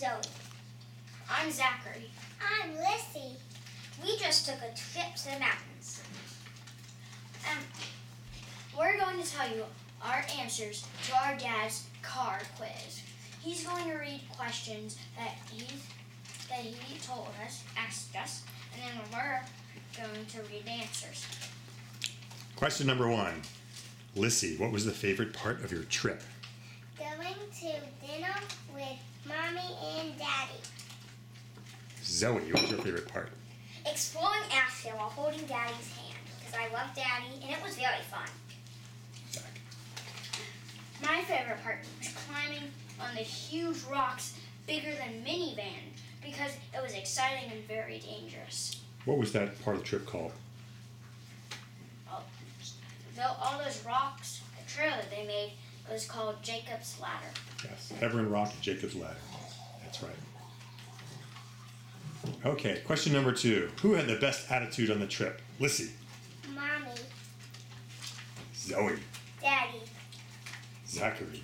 Zoey. I'm Zachary. I'm Lissy. We just took a trip to the mountains. We're going to tell you our answers to our dad's car quiz. He's going to read questions that he told us, asked us, and then we're going to read the answers. Question number 1. Lissy, what was the favorite part of your trip? Going to dinner with Mommy and Daddy. Zoey, what was your favorite part? Exploring Asheville while holding Daddy's hand, because I love Daddy, and it was very fun. Zach. My favorite part was climbing on the huge rocks bigger than minivan, because it was exciting and very dangerous. What was that part of the trip called? All those rocks, the trail that they made, was called Jacob's Ladder. Yes, Everin Rock and Jacob's Ladder. That's right. Okay, question number 2. Who had the best attitude on the trip? Lissy. Mommy. Zoey. Daddy. Zachary.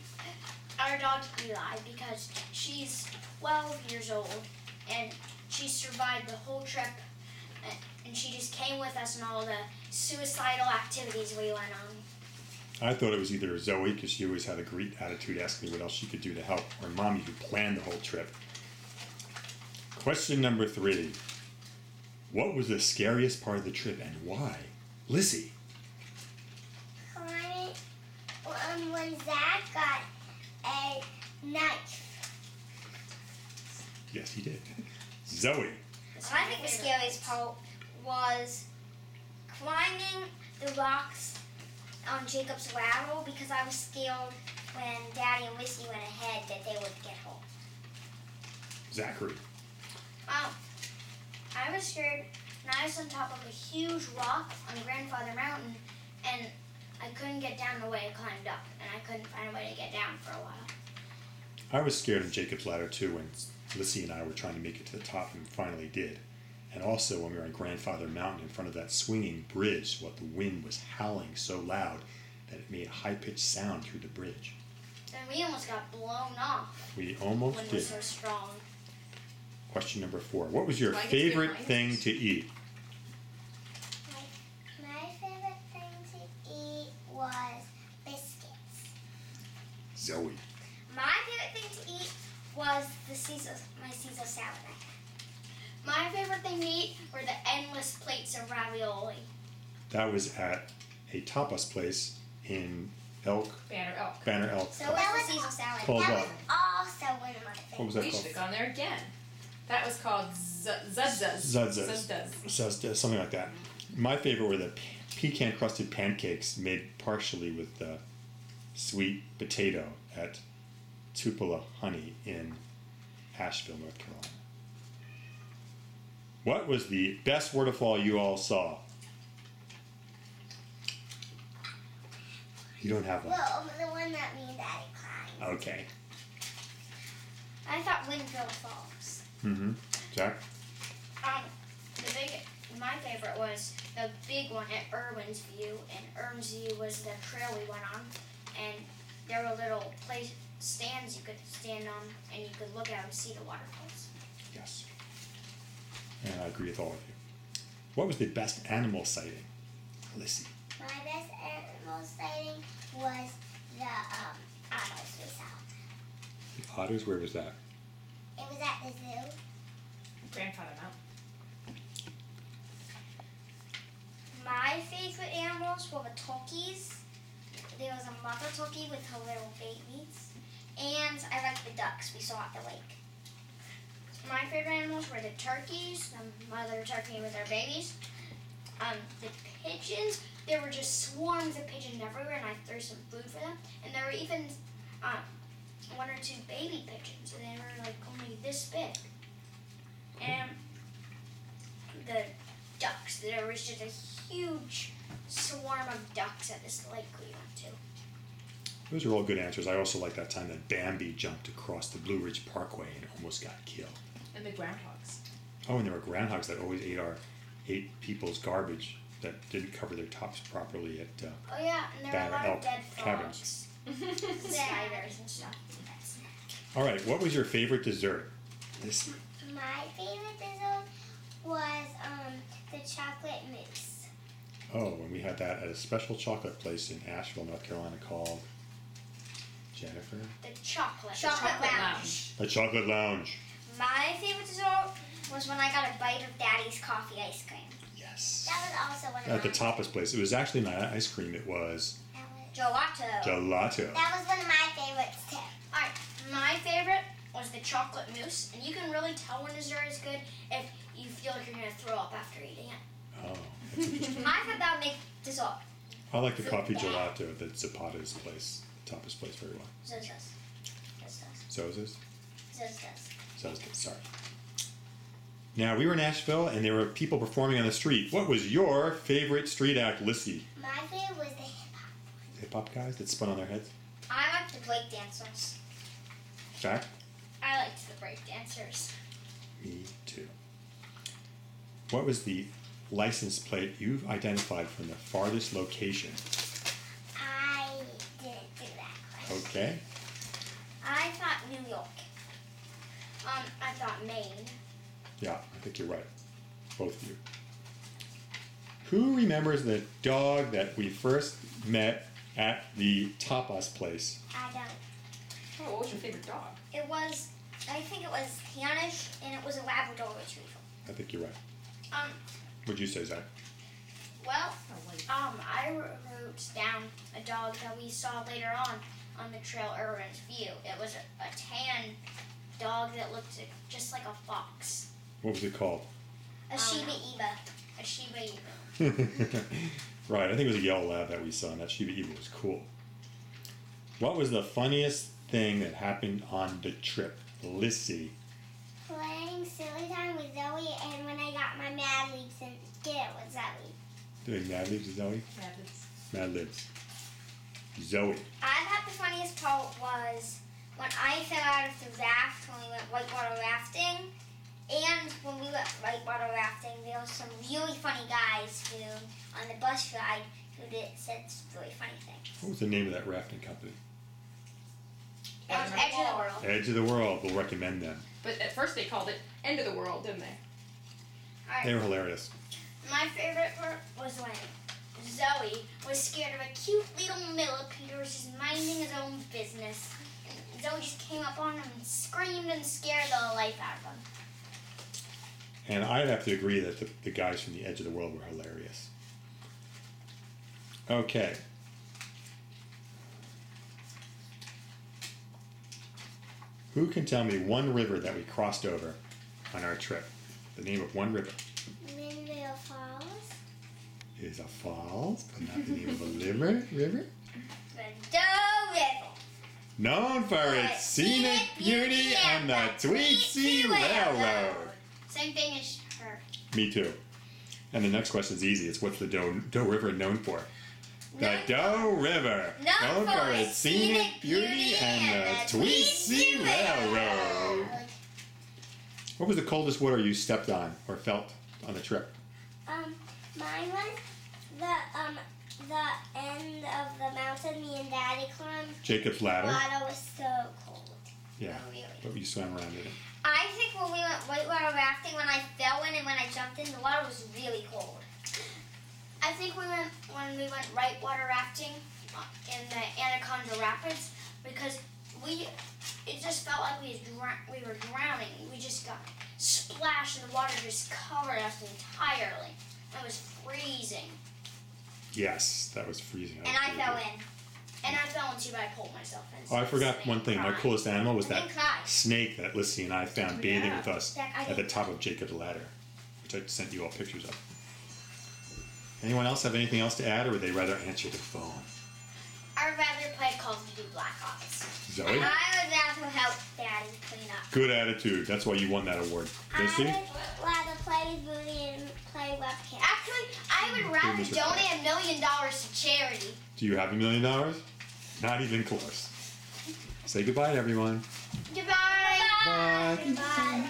Our dog Eli, because she's 12 years old and she survived the whole trip, and she just came with us in all the suicidal activities we went on. I thought it was either Zoey, because she always had a great attitude, asking me what else she could do to help, or Mommy, who planned the whole trip. Question number 3. What was the scariest part of the trip and why? Lissy. When Zach got a knife. Yes, he did. Zoey. I think the scariest part was climbing the rocks on Jacob's Ladder, because I was scared when Daddy and Lissy went ahead that they would get home. Zachary. I was scared, and I was on top of a huge rock on Grandfather Mountain, and I couldn't get down the way I climbed up, and I couldn't find a way to get down for a while. I was scared of Jacob's Ladder too when Lissy and I were trying to make it to the top and finally did. And also when we were on Grandfather Mountain in front of that swinging bridge, the wind was howling so loud that it made a high-pitched sound through the bridge. And we almost got blown off. We almost Wind did. was so strong. Question number 4. What was your favorite thing to eat? My favorite thing to eat was biscuits. Zoey. My favorite thing to eat was my Caesar salad. My favorite thing to eat were the endless plates of ravioli. That was at a tapas place in Banner Elk. Banner Elk. So that was Caesar salad. Called That what? was also one of my favorites. What was that We called? should have gone there again. That was called Zudzas. Zudzas, something like that. My favorite were the pecan-crusted pancakes made partially with sweet potato at Tupelo Honey in Asheville, North Carolina. What was the best waterfall you all saw? You don't have one. Well, the one that me and Daddy climbed. Okay. I thought Winfield Falls. Mm-hmm. Jack? My favorite was the big one at Irwin's View, and Irwin's View was the trail we went on, and there were little stands you could stand on, and you could look out and see the waterfalls. Yes. And I agree with all of you. What was the best animal sighting? Lissy. My best animal sighting was the otters we saw. The otters, where was that? It was at the zoo. Grandfather Mountain. My favorite animals were the turkeys. There was a mother turkey with her little babies, and I liked the ducks we saw at the lake. My favorite animals were the turkeys, the mother turkey with her babies, the pigeons. There were just swarms of pigeons everywhere, and I threw some food for them. And there were even 1 or 2 baby pigeons, and they were like only this big. And the ducks, there was just a huge swarm of ducks at this lake we went to. Those are all good answers. I also like that time that Bambi jumped across the Blue Ridge Parkway and almost got killed. And the groundhogs. Oh, and there were groundhogs that always ate people's garbage that didn't cover their tops properly at Oh yeah, and there were a lot Banner of dead Elk Caverns. frogs. Spiders and stuff. All right, what was your favorite dessert? Lissy. My favorite dessert was the chocolate mousse. Oh, and we had that at a special chocolate place in Asheville, North Carolina called Jennifer. The chocolate Lounge. The Chocolate Lounge. My favorite dessert was when I got a bite of Daddy's coffee ice cream. Yes. That was also one of At the mine. tapas place. It was actually not ice cream. It was Gelato. gelato. That was one of my favorites too. Alright, my favorite was the chocolate mousse, and you can really tell when dessert is good if you feel like you're going to throw up after eating it. Oh, that's interesting. I thought that would make dessert. I like the coffee gelato at the Zapata's place, tapas place, very well. Zozas. Zoza's? Zozas. Zoza's, sorry. Now, we were in Asheville, and there were people performing on the street. What was your favorite street act, Lissy? My favorite was the hip hop. Hip-hop guys that spun on their heads? I liked the break dancers. Jack? I liked the break dancers. Me too. What was the license plate you've identified from the farthest location? I didn't do that question. Okay. I thought New York. I thought Maine. Yeah, I think you're right. Both of you. Who remembers the dog that we first met at the tapas place? I don't. Oh, what was your favorite dog? I think it was Hanish, and it was a Labrador Retriever. I think you're right. Um, What'd you say, Zach? well, Oh, wait. I wrote down a dog that we saw later on the trail Irwin's View. It was a tan dog that looked just like a fox. What was it called? A Shiba Inu. A Shiba Inu. Right, I think it was a yellow lab that we saw, and that Shiba Inu was cool. What was the funniest thing that happened on the trip? Lissy. Playing silly time with Zoe, and when I got my Mad Leaps and did it with Zoe. Doing Mad Libs, Zoe? Rabbits. Mad Libs. Zoe. I thought the funniest part was when I fell out of the raft when we went whitewater rafting. And when we went whitewater rafting, there were some really funny guys who, on the bus ride, said some really funny things. What was the name of that rafting company? It was Edge of the World. Edge of the World. We'll recommend them. But at first they called it End of the World, didn't they? They were hilarious. My favorite part was when Zoe was scared of a cute little millipede who was just minding his own business. And Zoe just came up on him and screamed and scared the life out of him. And I'd have to agree that the guys from the Edge of the World were hilarious. Okay. Who can tell me one river that we crossed over on our trip? The name of one river. Minville Falls. It is a falls, but not the name of a river. The Doe River. Known for its scenic beauty and the Tweed-Sea Railroad. Same thing as her. Me too. And the next question is easy. It's what's the Doe River known for? The Doe River, known for its scenic beauty and the Tweed-Sea Railroad. What was the coldest water you stepped on or felt on the trip? Mine was the end of the mountain me and Daddy climbed. Jacob's Ladder. The water was so cold. Yeah, Oh, really? but you swam around in it. I think when we went whitewater rafting, when I fell in and when I jumped in, the water was really cold. I think when we went whitewater rafting in the Anaconda Rapids, because it just felt like we were drowning. We just got splashed and the water just covered us entirely. It was freezing. Yes, that was freezing. And I fell in. And I fell into, but I pulled myself in. Oh, I forgot one thing. My coolest animal was I that didn't cry. snake that Lissy and I found bathing with us Zach, I at the didn't- top of Jacob's Ladder, which I sent you all pictures of. Anyone else have anything else to add, or would they rather answer the phone? I'd rather play Call of Duty Black Ops. Zoe? And I would rather help Daddy clean up. Good attitude. That's why you won that award. Lissy? I would rather play with Booty and play webcam. Actually, I would rather Mr. donate $1 million to charity. Do you have $1 million? Not even close. Say goodbye to everyone. Goodbye. Bye. Goodbye.